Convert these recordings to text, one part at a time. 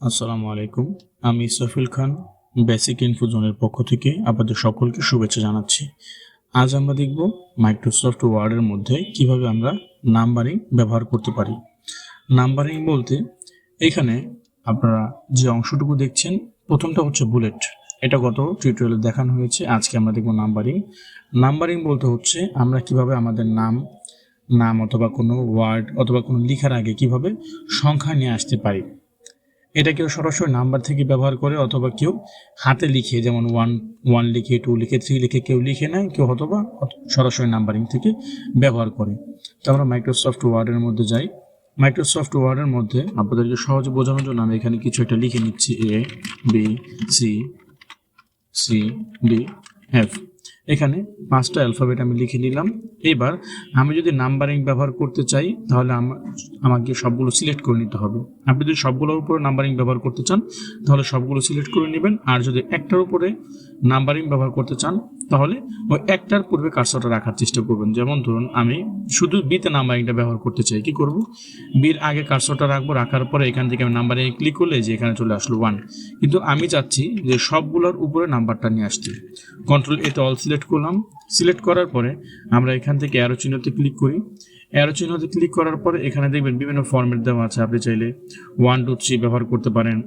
আসসালামু আলাইকুম। আমি ইসরাফিল খান বেসিক ইনফো জোনের পক্ষ থেকে আপনাদের সকলকে শুভেচ্ছা জানাচ্ছি। আজ আমরা দেখব মাইক্রোসফট ওয়ার্ডের মধ্যে কিভাবে আমরা নাম্বারিং ব্যবহার করতে পারি। নাম্বারিং বলতে এখানে আপনারা যে অংশটুকু দেখছেন প্রথমটা হচ্ছে বুলেট, এটা গত টিউটোরিয়ালে দেখানো হয়েছে। আজকে আমরা দেখব নাম্বারিং। নাম্বারিং বলতে হচ্ছে আমরা কিভাবে আমাদের নাম অথবা কোনো ওয়ার্ড অথবা কোনো লেখার আগে কিভাবে সংখ্যা নিয়ে আসতে পারি। এটা কেউ সরাসরি নাম্বার থেকে ব্যবহার করে অথবা কেউ হাতে লিখে, যেমন 1 লিখে, 2 লিখে, 3 লিখে কেউ লিখে নেয়, কেউ অথবা সরাসরি নাম্বারিং থেকে ব্যবহার করে। তো আমরা মাইক্রোসফট ওয়ার্ডের মধ্যে যাই। মাইক্রোসফট ওয়ার্ডের মধ্যে আপনাদেরকে সহজে বোঝানোর জন্য আমি এখানে কিছু একটা লিখে নিচ্ছি, A B C D F। এখানে 5টা অ্যালফাবেট আমি লিখে নিলাম। এবার আমি যদি নাম্বারিং ব্যবহার করতে চাই তাহলে আমাকে সবগুলো সিলেক্ট করে নিতে হবে। আপনি যদি সবগুলোর উপরে নাম্বারিং ব্যবহার করতে চান তাহলে সবগুলো সিলেক্ট করে নেবেন, আর যদি একটার উপরে নাম্বারিং ব্যবহার করতে চান তাহলে ওই একটার পূর্বে কার্সরটা রাখার চেষ্টা করবেন। যেমন ধরুন আমি শুধু বিতে নাম্বারিংটা ব্যবহার করতে চাই, কি করব, বির আগে কার্সরটা রাখবো, রাখার পরে এখান থেকে আমি নাম্বারিং ক্লিক করলে যে এখানে চলে আসলো 1, কিন্তু আমি চাচ্ছি যে সবগুলোর উপরে নাম্বারটা নিয়ে আসতে। কন্ট্রোল এতে অল সিলেক্ট করলাম। সিলেক্ট করার পরে আমরা এখান থেকে অ্যারো চিহ্নতে ক্লিক করি। অ্যারো চিহ্নতে ক্লিক করার পরে এখানে দেখবেন বিভিন্ন ফরম্যাট দেওয়া আছে। আপনি চাইলে 1 2 3 ব্যবহার করতে পারেন,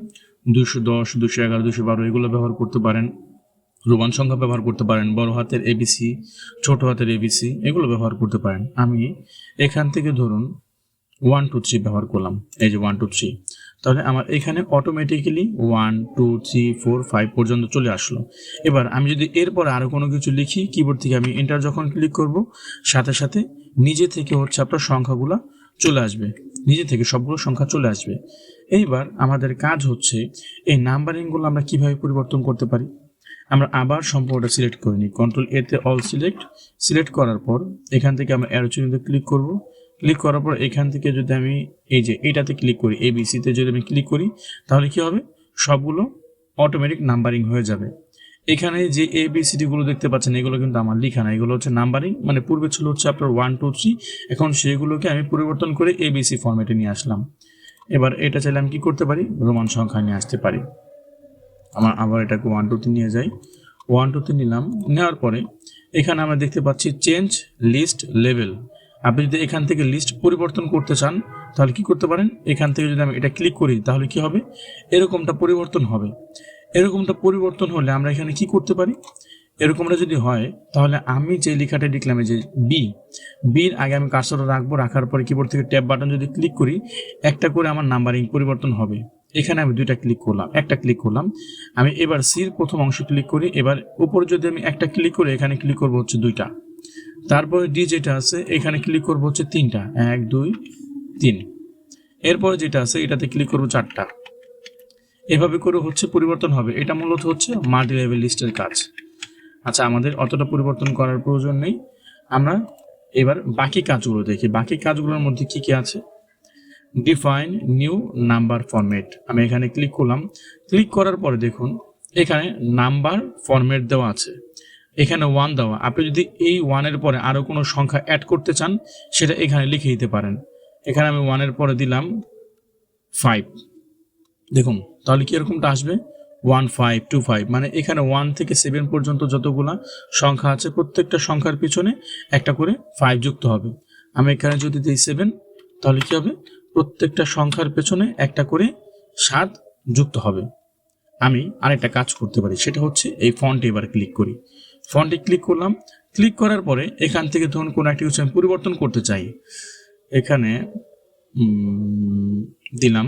210 211 212 এগুলো ব্যবহার করতে পারেন, রোমান সংখ্যা ব্যবহার করতে পারেন, বড় হাতের ABC, ছোট হাতের ABC এগুলো ব্যবহার করতে পারেন। আমি এখান থেকে ধরুন 1 2 3 ব্যবহার করলাম, এই যে 1 2 3, তাহলে আমার এখানে অটোমেটিক্যালি 1 2 3 4 5 পর্যন্ত চলে আসলো। এবার আমি যদি এরপর আরও কোনো কিছু লিখি, কিবোর্ড থেকে আমি এন্টার যখন ক্লিক করব সাথে সাথে নিজে থেকে হচ্ছে আপনার সংখ্যাগুলো চলে আসবে, নিজে থেকে সবগুলো সংখ্যা চলে আসবে। এইবার আমাদের কাজ হচ্ছে এই নাম্বারিংগুলো আমরা কিভাবে পরিবর্তন করতে পারি। আমরা আবার সম্পূর্ণটা সিলেক্ট করে নিই। কন্ট্রোল এতে অল সিলেক্ট করার পর এখান থেকে আমরা অ্যারো চিহ্নতে ক্লিক করব। ক্লিক করার পর এখান থেকে যদি আমি এই যে এটাতে ক্লিক করি, ABCতে যদি আমি ক্লিক করি তাহলে কি হবে, সবগুলো অটোমেটিক নাম্বারিং হয়ে যাবে। এখানে যে ABCD গুলো দেখতে পাচ্ছেন এগুলো কিন্তু আমার লেখা না, এগুলো হচ্ছে নাম্বারিং, মানে পূর্বে ছিল হচ্ছে আপনার 1 2 3, এখন সেগুলোকে আমি পরিবর্তন করে ABC ফরম্যাটে নিয়ে আসলাম। এবার এটা চাইলে আমি কি করতে পারি, রোমান সংখ্যা নিয়ে আসতে পারি। আমার আবার এটাকে 1 2 3 নিয়ে যাই। 1 2 3 নিলাম, নেওয়ার পরে এখানে আমরা দেখতে পাচ্ছি চেঞ্জ লিস্ট লেভেল। আপনি যদি এখান থেকে লিস্ট পরিবর্তন করতে চান তাহলে কি করতে পারেন, এখান থেকে যদি আমি এটা ক্লিক করি তাহলে কি হবে, এরকমটা পরিবর্তন হবে। এরকমটা পরিবর্তন হলে আমরা এখানে কি করতে পারি, এরকমটা যদি হয় তাহলে আমি যে লেখাটা লিখলাম এই যে বির আগে আমি কার্সর রাখবো, রাখার পরে কিবোর্ড থেকে ট্যাব বাটন যদি ক্লিক করি একটা করে আমার নাম্বারিং পরিবর্তন হবে। এখানে আমি দুইটা ক্লিক করলাম, একটা ক্লিক করলাম। আমি এবার সির প্রথম অংশ ক্লিক করি, এবার উপরে যদি আমি একটা ক্লিক করি এখানে ক্লিক করবো হচ্ছে 2টা, তারপরে ডি যেটা আছে এখানে ক্লিক করবো হচ্ছে 3টা, 1 2 3, এরপরে যেটা আছে এটাতে ক্লিক করবো 4টা। এভাবে করে হচ্ছে পরিবর্তন হবে। এটা মূলত হচ্ছে মাল্টি লেভেল লিস্টের কাজ। আচ্ছা, আমাদের অতটা পরিবর্তন করার প্রয়োজন নেই। আমরা এবার বাকি কাজগুলো দেখি। বাকি কাজগুলোর মধ্যে কি কি আছে, ডিফাইন নিউ নাম্বার ফরম্যাট, আমি এখানে ক্লিক করলাম। ক্লিক করার পরে দেখুন এখানে নাম্বার ফরম্যাট দেওয়া আছে, এখানে 1 দেওয়া। আপনি যদি এই 1-এর পরে আরও কোনো সংখ্যা অ্যাড করতে চান সেটা এখানে লিখে দিতে পারেন। এখানে আমি 1-এর পরে দিলাম 5, দেখুন তাহলে কি এরকমটা আসবে 1 5 2 5, মানে এখানে 1 থেকে 7 পর্যন্ত যতগুলা সংখ্যা আছে প্রত্যেকটা সংখ্যার পিছনে একটা করে 5 যুক্ত হবে। আমি এখানে যদি দিই 7 তাহলে কি হবে, প্রত্যেকটা সংখ্যার পেছনে একটা করে 7 যুক্ত হবে। আমি আরেকটা কাজ করতে পারি, সেটা হচ্ছে এই ফন্টে এবার ক্লিক করি। ফন্টে ক্লিক করলাম। ক্লিক করার পরে এখান থেকে ধরুন কোনো একটা কিছু আমি পরিবর্তন করতে চাই, এখানে দিলাম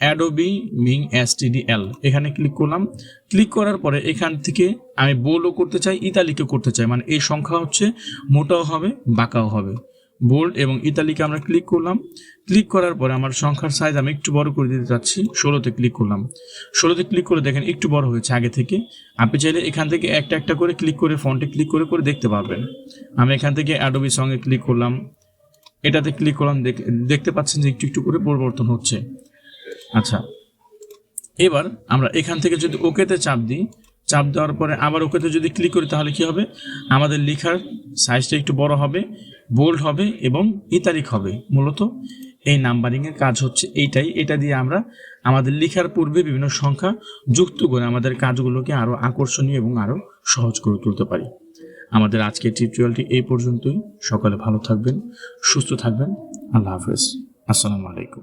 অ্যাডোবি মিং STDL, এখানে ক্লিক করলাম। ক্লিক করার পরে এখান থেকে আমি বোল্ডও করতে চাই, ইতালিকও করতে চাই, মানে এই সংখ্যা হচ্ছে মোটাও হবে বাঁকাও হবে। বোল্ড এবং ইতালিকে আমরা ক্লিক করলাম। ক্লিক করার পরে আমার সংখ্যার সাইজ আমি একটু বড় করে দিতে চাচ্ছি, 16তে ক্লিক করলাম। 16তে ক্লিক করে দেখেন একটু বড় হয়েছে আগে থেকে। আপনি চাইলে এখান থেকে একটা একটা করে ক্লিক করে ফন্টে ক্লিক করে করে দেখতে পারবেন। আমি এখান থেকে অ্যাডোবি সঙ্গে ক্লিক করলাম, এটাতে ক্লিক করলাম, দেখতে পাচ্ছেন যে একটু একটু করে পরিবর্তন হচ্ছে। আচ্ছা, এবার আমরা এখান থেকে যদি ওকেতে চাপ দিই, চাপ দেওয়ার পরে আবার ওকেতে যদি ক্লিক করি তাহলে কি হবে, আমাদের লেখার সাইজটা একটু বড় হবে, বোল্ড হবে এবং ইতালিক হবে। মূলত এই নাম্বারিং এর কাজ হচ্ছে এইটাই। এটা দিয়ে আমরা আমাদের লেখার পূর্বে বিভিন্ন সংখ্যা যুক্ত করে আমাদের কাজগুলোকে আরো আকর্ষণীয় এবং আরো সহজ করে তুলতে পারি। আমাদের আজকের টিউটোরিয়ালটি এই পর্যন্তই। সকলে ভালো থাকবেন, সুস্থ থাকবেন। আল্লাহ হাফেজ। আসসালামু আলাইকুম।